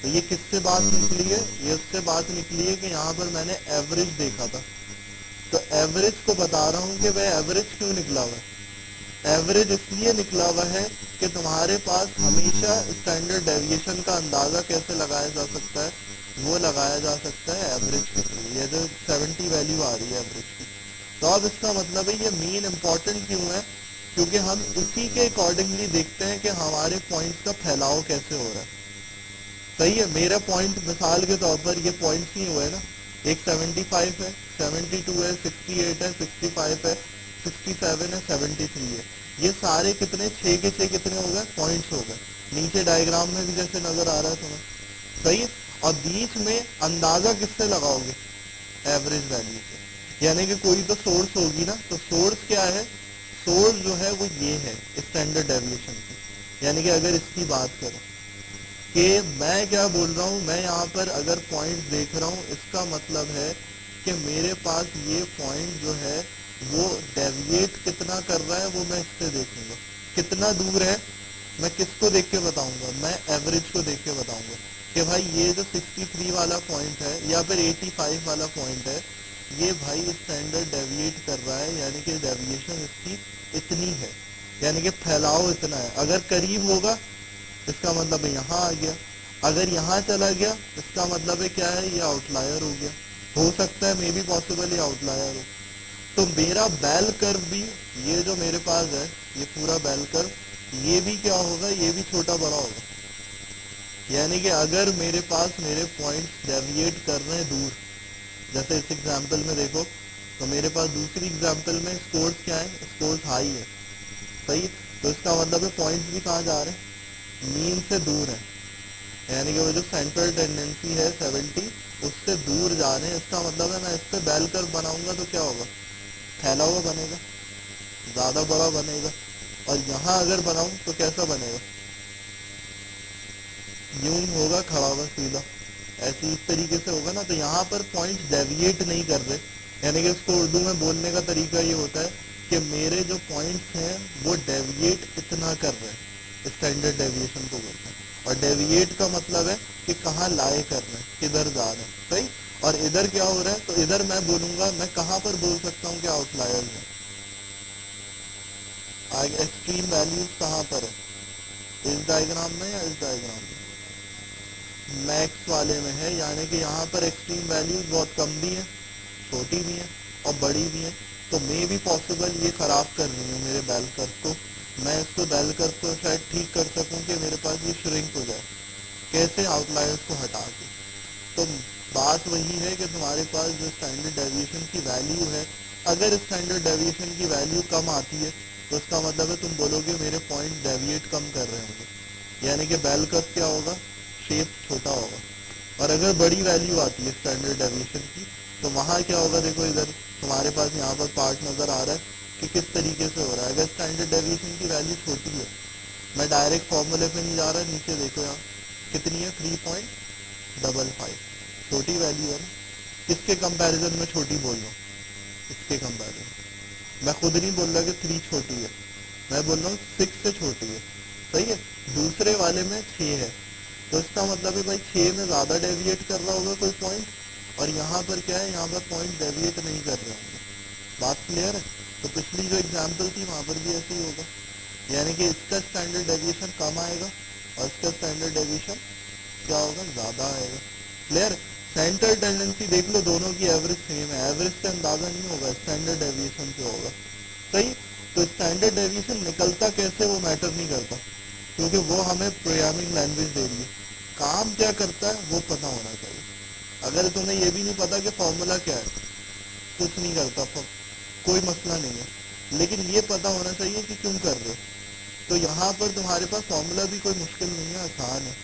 तो ये किससे बात निकली है, ये उससे बात निकली है कि यहाँ पर मैंने एवरेज देखा था, तो एवरेज को बता रहा हूँ कि वह एवरेज क्यों निकला हुआ है। एवरेज इसलिए निकला हुआ है कि तुम्हारे पास हमेशा स्टैंडर्ड डेविएशन का अंदाजा कैसे लगाया जा सकता है, वो लगाया जा सकता है एवरेज के थ्रू। ये जो 70 वैल्यू आ रही है एवरेज की, तो अब इसका मतलब है ये मीन इम्पोर्टेंट क्यों है, क्योंकि हम उसी के अकॉर्डिंगली देखते हैं कि हमारे पॉइंट्स का फैलाव कैसे हो रहा है, सही है। मेरा पॉइंट मिसाल के तौर पर ये पॉइंट्स ही हुए ना, एक 75 है, 72 है, 68 है, 65 है, 67 है, 73 है, ये सारे कितने, 6 के 6 कितने हो गए, पॉइंट्स हो गए। नीचे डायग्राम में भी जैसे नजर आ रहा है तुम्हें, सही है। और बीच में अंदाजा किससे लगाओगे, एवरेज वैल्यू से। यानी कि कोई तो सोर्स होगी ना, तो सोर्स क्या है, सोर्स जो है वो ये है स्टैंडर्ड डेविएशन की। यानी कि अगर इसकी बात करें कि मैं क्या बोल रहा हूँ, मैं यहाँ पर अगर पॉइंट देख रहा हूँ, इसका मतलब है कि मेरे पास ये पॉइंट जो है वो डेविएट कितना कर रहा है, वो मैं इससे देखूंगा। कितना दूर है, मैं किसको देख के बताऊंगा, मैं एवरेज को देख के बताऊंगा कि भाई ये जो 63 वाला पॉइंट है या फिर 85 वाला पॉइंट है, ये भाई स्टैंडर्ड डेविएट कर रहा है, यानी कि डेविएशन इसकी इतनी है, यानी कि फैलाव इतना है। अगर करीब होगा इसका मतलब है यहाँ आ गया, अगर यहाँ चला गया इसका मतलब है क्या है, ये आउटलायर हो गया। हो सकता है मे बी पॉसिबल ये आउटलायर हो। तो मेरा बेल कर्व भी, ये जो मेरे पास है ये पूरा बेल कर्व, ये भी क्या होगा, ये भी छोटा बड़ा होगा। यानी कि अगर मेरे पास मेरे पॉइंट्स डेविएट कर रहे हैं दूर, जैसे इस एग्जाम्पल में देखो, तो मेरे पास दूसरी एग्जाम्पल में स्कोर्स क्या है, स्कोर्स हाई है, सही। तो इसका मतलब है पॉइंट्स भी कहाँ जा रहे हैं, मीन से दूर है, यानी कि वो जो सेंट्रल टेंडेंसी है 70 उससे दूर जा रहे हैं। इसका मतलब है मैं इस पे बेल कर्व बनाऊंगा तो क्या होगा, फैला हुआ बनेगा, ज्यादा बड़ा बनेगा। और यहाँ अगर बनाऊं तो कैसा बनेगा, यूं ही होगा, खड़ा हुआ सीधा, ऐसे इस तरीके से होगा ना। तो यहाँ पर पॉइंट डेविएट नहीं कर रहे, यानी कि इसको उर्दू में बोलने का तरीका ये होता है कि मेरे जो पॉइंट्स हैं वो डेविएट इतना कर रहे हैं, स्टैंडर्ड डेविएशन को बोलते हैं। और डेविएट का मतलब है कि कहाँ लाए कर रहे हैं, किधर जा रहे हैं, सही। और इधर क्या हो रहा है, तो इधर मैं बोलूंगा, मैं कहाँ पर बोल सकता हूँ कि आउटलायर्स है, एक्सट्रीम वैल्यूज कहाँ पर है, इस डायग्राम में या इस डायग्राम में, मैक्स वाले में है। यानी कि यहाँ पर एक्सट्रीम वैल्यूज बहुत कम भी है, छोटी भी है और बड़ी भी है। तो मे भी पॉसिबल ये खराब कर रही है मेरे बेल कर्व को। मैं इसको बेल कर्व को शायद ठीक कर सकूं कि मेरे पास ये श्रिंक हो जाए, कैसे, आउटलायर्स को हटा के। तो बात वही है कि तुम्हारे पास जो स्टैंडर्ड डेविएशन की वैल्यू है, अगर स्टैंडर्ड डेविएशन की वैल्यू कम आती है तो उसका मतलब है तुम बोलोगे मेरे पॉइंट डेविएट कम कर रहे होंगे, यानी कि बेल कर्व क्या होगा, शेप छोटा होगा। और अगर बड़ी वैल्यू आती है स्टैंडर्ड डेविएशन की तो वहां क्या होगा, देखो इधर तुम्हारे पास यहाँ पर पार्ट नजर आ रहा है कि किस तरीके से हो रहा है। अगर स्टैंडर्ड डेविएशन की वैल्यू छोटी है, मैं डायरेक्ट फॉर्मूले पे नहीं जा रहा, नीचे देखो यहाँ कितनी है, 3.55, छोटी वैल्यू है ना। किसके कंपैरिजन में छोटी बोल रहा हूँ, इसके कंपैरिजन। मैं खुद नहीं बोल रहा कि 3 छोटी है, मैं बोल रहा हूँ 6 से छोटी है, सही है। दूसरे वाले में 6 है, तो इसका मतलब है भाई 6 में ज्यादा डेविएट कर रहा होगा कोई पॉइंट, और यहाँ पर क्या है, यहाँ पर पॉइंट डेविएट नहीं कर रहे होंगे। बात क्लियर है। तो पिछली जो एग्जाम्पल थी वहां पर भी ऐसे ही होगा, यानी कि इसका स्टैंडर्ड डेविएशन कम आएगा और इसका स्टैंडर्ड डेविएशन क्या होगा, ज्यादा आएगा। क्लियर। सेंटर टेंडेंसी देख लो, दोनों की एवरेज सेम है, एवरेज से अंदाजा नहीं होगा, स्टैंडर्ड डेविएशन से होगा, सही। तो स्टैंडर्ड डेविएशन निकलता कैसे वो मैटर नहीं करता, क्योंकि वो हमें प्रोग्रामिंग लैंग्वेज दे रही है। काम क्या करता है वो पता होना चाहिए। अगर तुम्हें ये भी नहीं पता कि फॉर्मूला क्या है, कुछ नहीं करता, कोई मसला नहीं है, लेकिन ये पता होना चाहिए कि क्यों कर रहे हो। तो यहाँ पर तुम्हारे पास फॉर्मूला भी कोई मुश्किल नहीं है, आसान है।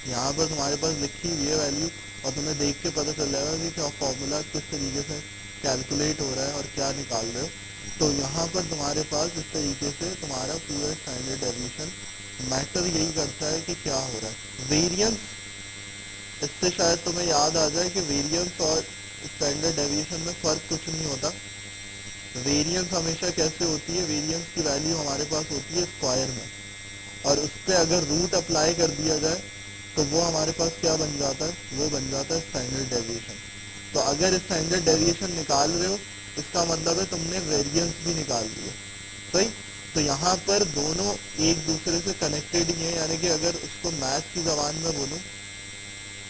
यहाँ पर तुम्हारे पास लिखी हुई है वैल्यू, और तुम्हें देख के पता चल जाएगा कि क्या फॉर्मूला किस तरीके से कैलकुलेट हो रहा है और क्या निकाल रहे हो। तो यहाँ पर तुम्हारे पास इस तरीके से तुम्हारा पूरा स्टैंडर्ड डेविएशन मैटर यही करता है कि क्या हो रहा है। वेरिएंस, इससे शायद तुम्हें याद आ जाए कि वेरिएंस और स्टैंडर्ड डेविएशन में फर्क कुछ नहीं होता। वेरिएंस हमेशा कैसे होती है, वेरिएंस की वैल्यू हमारे पास होती है स्क्वायर में, और उस पर अगर रूट अप्लाई कर दिया जाए तो वो हमारे पास क्या बन जाता है, वो बन जाता है स्टैंडर्ड डेविएशन। तो अगर स्टैंडर्ड डेविएशन निकाल रहे हो इसका मतलब है तुमने वेरिएंस भी निकाल दिया, सही। तो यहाँ पर दोनों एक दूसरे से कनेक्टेड ही है, यानी कि अगर उसको मैथ की जबान में बोलूं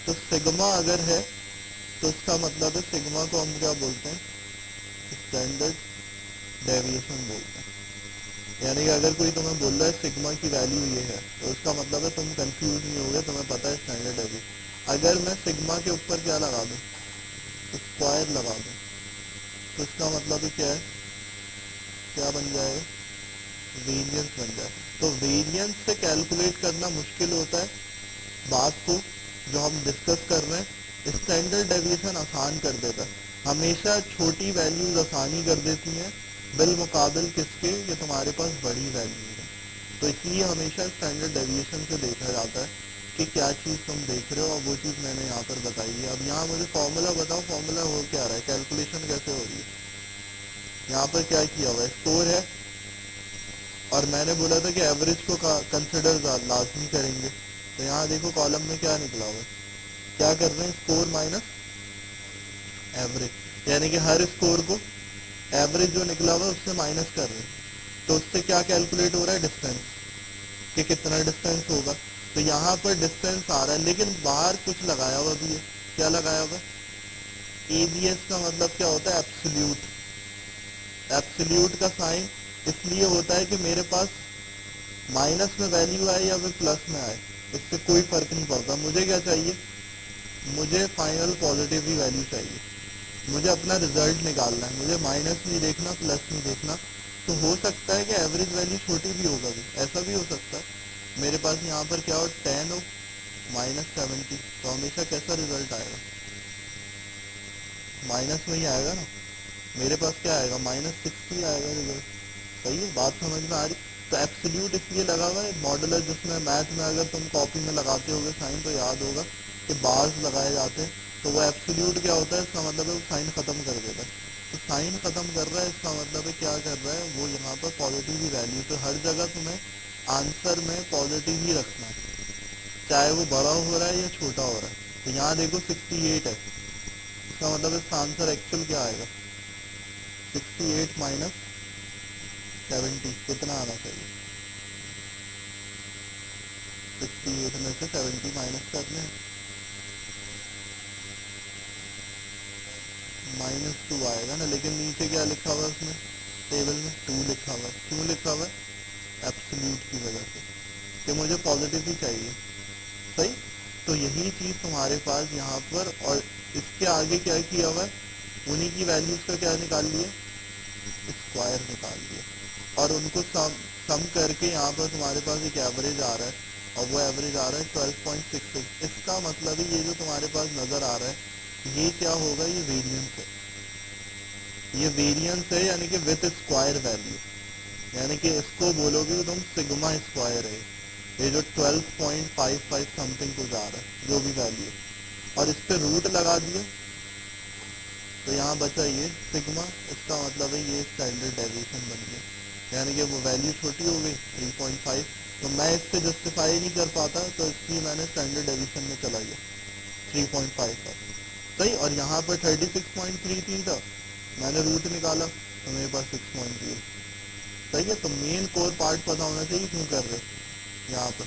तो सिग्मा अगर है तो इसका मतलब है सिग्मा को हम क्या बोलते हैं, स्टैंडर्ड डेविएशन बोलते हैं। यानी कि अगर कोई तुम्हें बोल रहा है सिग्मा की वैल्यू ये है तो उसका मतलब है तुम कंफ्यूज नहीं होगे, तुम्हें पता है स्टैंडर्ड डेविएशन। अगर मैं सिग्मा के ऊपर क्या लगा दूं, तो स्क्वायर लगा दूं, तो इसका मतलब क्या है, क्या बन जाएगा, वेरिएंस बन जाए। तो वेरिएंस से कैलकुलेट करना मुश्किल होता है बात को जो हम डिस्कस कर रहे हैं, स्टैंडर्ड डेविएशन आसान कर देता है। हमेशा छोटी वैल्यूज आसानी कर देती हैं बिल मुकाबिल किसके, कि तुम्हारे पास बड़ी वैल्यूज है। तो इसलिए हमेशा स्टैंडर्ड डेविएशन से देखा जाता है कि क्या चीज़ तुम देख रहे हो, और वो चीज़ मैंने यहाँ पर बताई है। अब यहाँ मुझे फॉर्मूला बताओ, फॉर्मूला हो क्या रहा है, कैलकुलेशन कैसे हो रही है। यहाँ पर क्या किया हुआ है, स्कोर है, और मैंने बोला था कि एवरेज को कंसिडर लाजमी करेंगे। तो यहाँ देखो कॉलम में क्या निकला हुआ है, क्या कर रहे हैं, स्कोर माइनस एवरेज। यानी कि हर स्कोर को एवरेज जो निकला हुआ है उससे माइनस कर रहे हैं। तो उससे क्या कैलकुलेट हो रहा है, डिस्टेंस, कि कितना डिस्टेंस होगा। तो यहाँ पर डिस्टेंस आ रहा है, लेकिन बाहर कुछ लगाया हुआ भी है। क्या लगाया हुआ है, एबीएस का मतलब क्या होता है, एब्सोल्यूट। एब्सोल्यूट का साइन इसलिए होता है कि मेरे पास माइनस में वैल्यू आए या फिर प्लस में आए, इससे कोई फर्क नहीं पड़ता। मुझे क्या चाहिए, मुझे फाइनल पॉजिटिव ही वैल्यू चाहिए। मुझे अपना रिजल्ट निकालना है, मुझे माइनस नहीं देखना, प्लस नहीं देखना। तो हो सकता है कि एवरेज वैल्यू छोटी भी होगा भी, ऐसा भी हो सकता है। मेरे पास यहाँ पर क्या हो, 10 हो, -70, तो हमेशा कैसा रिजल्ट आएगा, माइनस में ही आएगा ना। मेरे पास क्या आएगा, -60 आएगा रिजल्ट। सही है, बात समझ में आ रही। तो एब्सोल्यूट इसलिए लगा हुआ है, मॉडुलर जिसमें मैथ में अगर तुम कॉपी में लगाते होगे साइन तो याद होगा कि बार्स लगाए जाते हैं। तो वो एब्सोल्यूट क्या होता है, इसका मतलब है वो साइन खत्म कर देता है। तो साइन खत्म कर रहा है, इसका मतलब है क्या कर रहा है वो, यहाँ पर पॉजिटिव ही वैल्यू। तो हर जगह तुम्हें आंसर में पॉजिटिव ही रखना है, चाहे वो बड़ा हो रहा है या छोटा हो रहा है। तो यहाँ देखो 68 है, इसका मतलब इसका आंसर एक्चुअल क्या आएगा, 68 माइनस 70 कितना आना चाहिए, 68 में से 70 माइनस करने, -2 आएगा ना। लेकिन नीचे क्या लिखा हुआ है उसमें टेबल में, 2 लिखा हुआ है। क्यों लिखा हुआ है, एब्सोल्यूट की वजह से, कि मुझे पॉजिटिव ही चाहिए। सही। तो यही चीज तुम्हारे पास यहाँ पर, और इसके आगे क्या किया हुआ है, उन्हीं की वैल्यूज का क्या निकाल लिया, स्क्वायर निकाल लिया, और उनको सम करके यहाँ पर तुम्हारे पास एक एवरेज आ रहा है, और वो एवरेज आ रहा है 12.66। इसका मतलब है ये जो तुम्हारे पास नजर आ रहा है ये क्या होगा, ये वेरिएंस है। ये वेरिएंस है, यानी कि विथ स्क्वायर वैल्यू, यानी कि इसको बोलोगे कि तुम सिग्मा स्क्वायर है। ये जो 12.55 समथिंग को जा रहा है जो भी वैल्यू, और इस पे रूट लगा दिया तो यहाँ बचा ये सिग्मा। इसका मतलब है ये स्टैंडर्ड डेविएशन बन गया, यानी कि वो वैल्यू छोटी हो गई 3.5। तो मैं इससे जस्टिफाई नहीं कर पाता, तो इसलिए मैंने स्टैंडर्ड डेविएशन में चला गया 3.5 का। सही। और यहाँ पर 36.33 था, मैंने रूट निकाला तो मेरे पास 6.3। सही है। तो मेन कोर पार्ट पता होना चाहिए क्यों कर रहे यहाँ पर।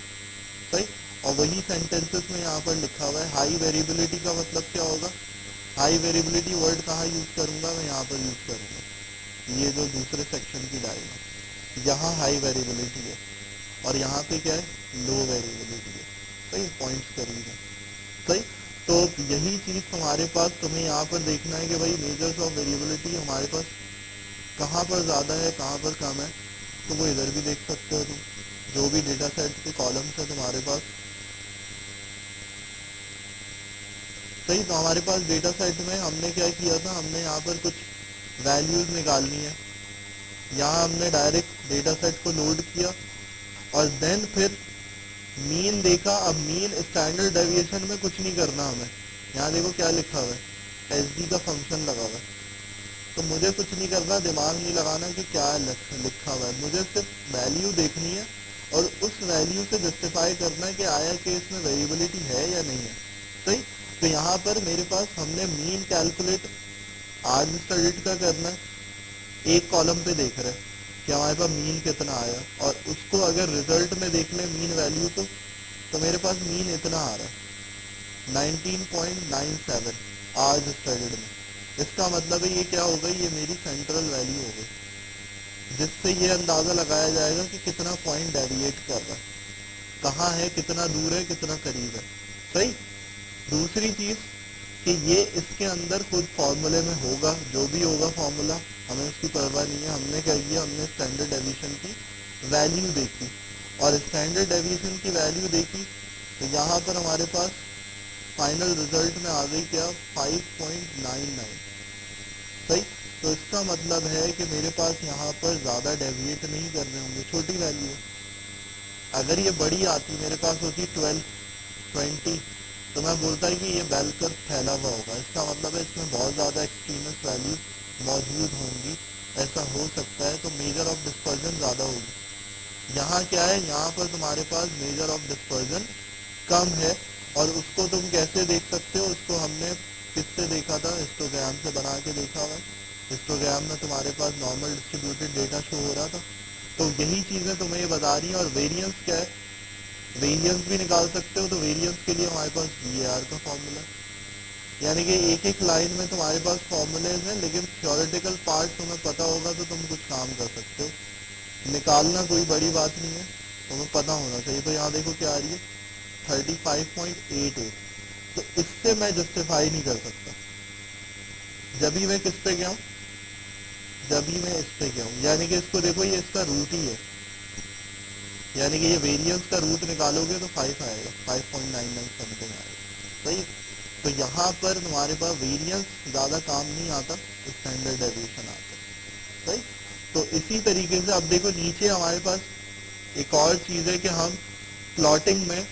सही। और वही सेंटेंसेस में यहाँ पर लिखा हुआ है, हाई वेरिएबिलिटी का मतलब क्या होगा, हाई वेरिएबिलिटी वर्ड कहाँ यूज करूंगा, मैं यहाँ पर यूज करूंगा, ये जो दूसरे सेक्शन की डायग्राम, यहाँ हाई वेरिएबिलिटी है और यहाँ पे क्या है, लो वेरिएबिलिटी है। सही, पॉइंट्स करीब है। सही। तो यही चीज तुम्हारे पास, तुम्हें यहाँ पर देखना है कि भाई मेजर्स ऑफ वेरिएबिलिटी हमारे पास कहाँ पर ज्यादा है, कहाँ पर कम है। तो वो इधर भी देख सकते हो तुम, जो भी डेटा सेट के कॉलम्स है तुम्हारे पास। सही। तो हमारे पास डेटा सेट में हमने क्या किया था, हमने यहाँ पर कुछ वैल्यूज निकालनी है। यहाँ हमने डायरेक्ट डेटा सेट को लोड किया और देन फिर मीन देखा। अब मीन स्टैंडर्ड डेविएशन में कुछ नहीं करना हमें। यहाँ देखो क्या लिखा हुआ है, एसडी का फंक्शन लगा हुआ है। तो मुझे कुछ नहीं करना, दिमाग नहीं लगाना कि क्या लिखा हुआ है, मुझे सिर्फ वैल्यू देखनी है और उस वैल्यू से जस्टिफाई करना है कि आया कि इसमें वेरिएबिलिटी है या नहीं है। सही। तो यहाँ पर मेरे पास हमने मीन कैलकुलेट आज स्टडीड का करना है, एक कॉलम पे देख रहे हैं कि हमारे पास मीन कितना आया, और उसको अगर रिजल्ट में देख लें मीन वैल्यू तो मेरे पास मीन इतना आ रहा है 19.97 आज स्टडीड में। इसका मतलब है ये क्या हो गई, ये मेरी सेंट्रल वैल्यू हो गई, जिससे ये अंदाजा लगाया जाएगा कि कितना पॉइंट डेविएट कर रहा है, कहाँ है, कितना दूर है, कितना करीब है। सही। दूसरी चीज कि ये इसके अंदर खुद फॉर्मूले में होगा, जो भी होगा फॉर्मूला हमें उसकी परवाह नहीं है। हमने क्या किया, हमने स्टैंडर्ड डेविएशन की वैल्यू देखी, और स्टैंडर्ड डेविएशन की वैल्यू देखी तो यहाँ पर हमारे पास फाइनल रिजल्ट में आ गई क्या, 5.99। सही। तो इसका मतलब है कि मेरे पास यहाँ पर ज्यादा डेविएट नहीं कर रहे होंगे, छोटी वैल्यू है। अगर ये बड़ी आती, मेरे पास होती 12, 20, तो मैं बोलता है कि ये बेल कर्व फैला हुआ होगा। इसका मतलब है इसमें बहुत ज्यादा एक्सट्रीमस वैल्यू मौजूद होंगी, ऐसा हो सकता है। तो मेजर ऑफ डिस्पर्जन ज्यादा होगी। यहाँ क्या है, यहाँ पर तुम्हारे पास मेजर ऑफ डिस्पर्जन कम है, और उसको तुम कैसे देख सकते हो, उसको हमने किससे देखा था, हिस्टोग्राम से बना के देखा हुआ है। हिस्टोग्राम में तुम्हारे पास नॉर्मल डिस्ट्रीब्यूटेड डेटा शो हो रहा था। तो यही चीजें तुम्हें ये बता रही हैं। और वेरिएंस क्या है, वेरिएंस भी निकाल सकते हो। तो वेरिएंस के लिए हमारे पास VAR का फॉर्मूला है, यानी कि एक एक लाइन में तुम्हारे पास फॉर्मूलेज हैं, लेकिन थ्योरेटिकल पार्ट तुम्हें पता होगा तो तुम कुछ काम कर सकते हो। निकालना कोई बड़ी बात नहीं है, तुम्हें पता होना चाहिए। तो यहाँ देखो क्या आ रही है, 35.88। तो इससे मैं जस्टिफाई नहीं कर सकता। जब भी मैं किस पे गया हूँ, जब भी मैं इस पे गया हूँ, यानी कि इसको देखो, ये इसका रूट ही है, यानी कि ये वेरिएंस का रूट निकालोगे तो 5 आएगा, 5.99 समथिंग आएगा। सही। तो यहाँ पर तुम्हारे पास वेरिएंस ज्यादा काम नहीं आता, स्टैंडर्ड डेविएशन आता है। सही। तो इसी तरीके से अब देखो नीचे हमारे पास एक और चीज है कि हम प्लॉटिंग में,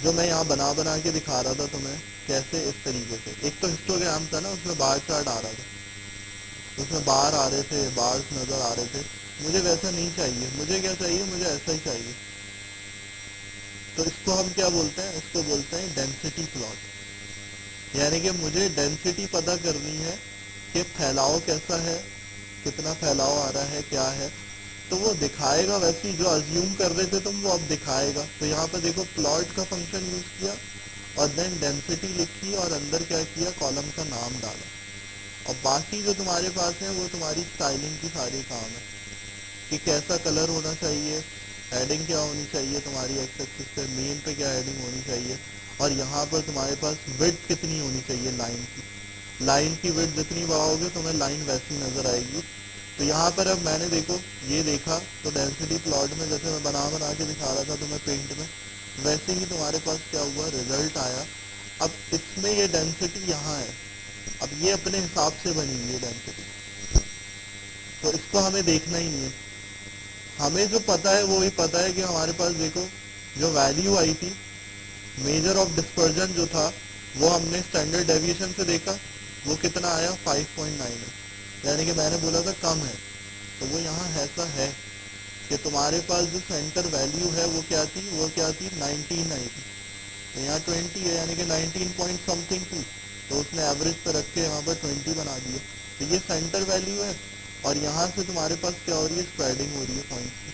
जो मैं यहाँ बना बना के दिखा रहा था तुम्हें कैसे, इस तरीके से, एक तो हिस्टोग्राम था ना, उसमें बार चार्ट आ रहा था, उसमें बार आ रहे थे, बार्स नजर आ रहे थे। मुझे वैसा नहीं चाहिए, मुझे क्या चाहिए, मुझे ऐसा ही चाहिए। तो इसको हम क्या बोलते हैं, इसको बोलते हैं डेंसिटी प्लॉट। यानी कि मुझे डेंसिटी पता करनी है कि फैलाव कैसा है, कितना फैलाव आ रहा है, क्या है। तो वो दिखाएगा वैसे ही, जो अज्यूम कर रहे थे तुम, वो अब दिखाएगा। तो यहाँ पे देखो प्लॉट का फंक्शन यूज किया और देन डेंसिटी लिखी और अंदर क्या किया, कॉलम का नाम डाला। और बाकी जो तुम्हारे पास है वो तुम्हारी स्टाइलिंग की सारी काम है, कि कैसा कलर होना चाहिए, हेडिंग क्या होनी चाहिए तुम्हारी एक्स एक्सिस पे, मेन पे क्या हेडिंग होनी चाहिए, और यहाँ पर तुम्हारे पास विड्थ कितनी होनी चाहिए लाइन की। लाइन की विड्थ जितनी बढ़ाओगे तुम्हें लाइन वैसी नजर आएगी। तो यहाँ पर अब मैंने देखो ये देखा, तो डेंसिटी प्लॉट में जैसे मैं बना बना के दिखा रहा था तुम्हें पेंट में, वैसे ही तुम्हारे पास क्या हुआ, रिजल्ट आया। अब इसमें ये डेंसिटी यहाँ है, अब ये अपने हिसाब से बनी हुई है डेंसिटी, तो इसको हमें देखना ही नहीं है। हमें जो पता है वो ही पता है कि हमारे पास देखो जो वैल्यू आई थी, मेजर ऑफ डिस्पर्जन जो था, वो हमने स्टैंडर्ड डेविएशन से देखा, वो कितना आया, 5.9 है। यानी कि मैंने बोला था कम है, तो वो यहाँ ऐसा है कि तुम्हारे पास जो सेंटर वैल्यू है वो क्या थी, वो क्या थी, 19 आई थी। तो यहाँ 20 है, यानी कि 19 पॉइंट समथिंग थी, तो उसने एवरेज पे रख के यहाँ पर 20 बना दिया। तो ये सेंटर वैल्यू है, और यहाँ से तुम्हारे पास क्या हो रही है, स्प्रेडिंग हो रही है पॉइंट की।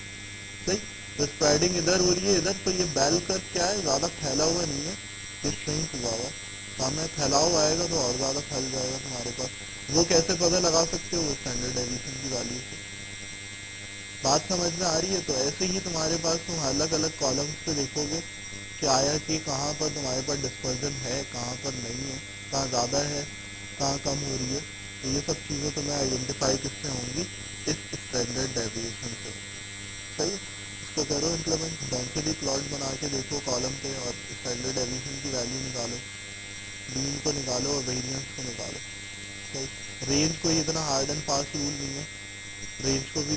सही। तो स्प्रेडिंग इधर हो रही है, इधर। तो ये बेल कर्व क्या है, ज्यादा फैला हुआ नहीं है, ये श्रिंक हुआ हुआ। सामने फैलाव आएगा तो और ज्यादा फैल जाएगा तुम्हारे पास। वो कैसे पता लगा सकते हो, स्टैंडर्ड डेविएशन की वैल्यू से। बात समझ में आ रही है। तो ऐसे ही तुम्हारे पास तुम अलग अलग कॉलम्स पे देखोगे कि आया कि कहाँ पर तुम्हारे पास डिस्पर्जन है, कहाँ पर नहीं है, कहाँ ज्यादा है, कहाँ कम हो रही है। तो ये सब चीजें तुम्हें आइडेंटिफाई किससे होंगी, इस स्टैंडर्ड डेविएशन से। सही। इसको करो इम्प्लीमेंट, डेंसिटी प्लॉट बना के देखो कॉलम पे, और स्टैंडर्ड डेविएशन की वैल्यू निकालो, मीन को निकालो और वेरिएंस को निकालो। सही। रेंज कोई इतना हार्ड एंड फास्ट रूल नहीं है, रेंज को भी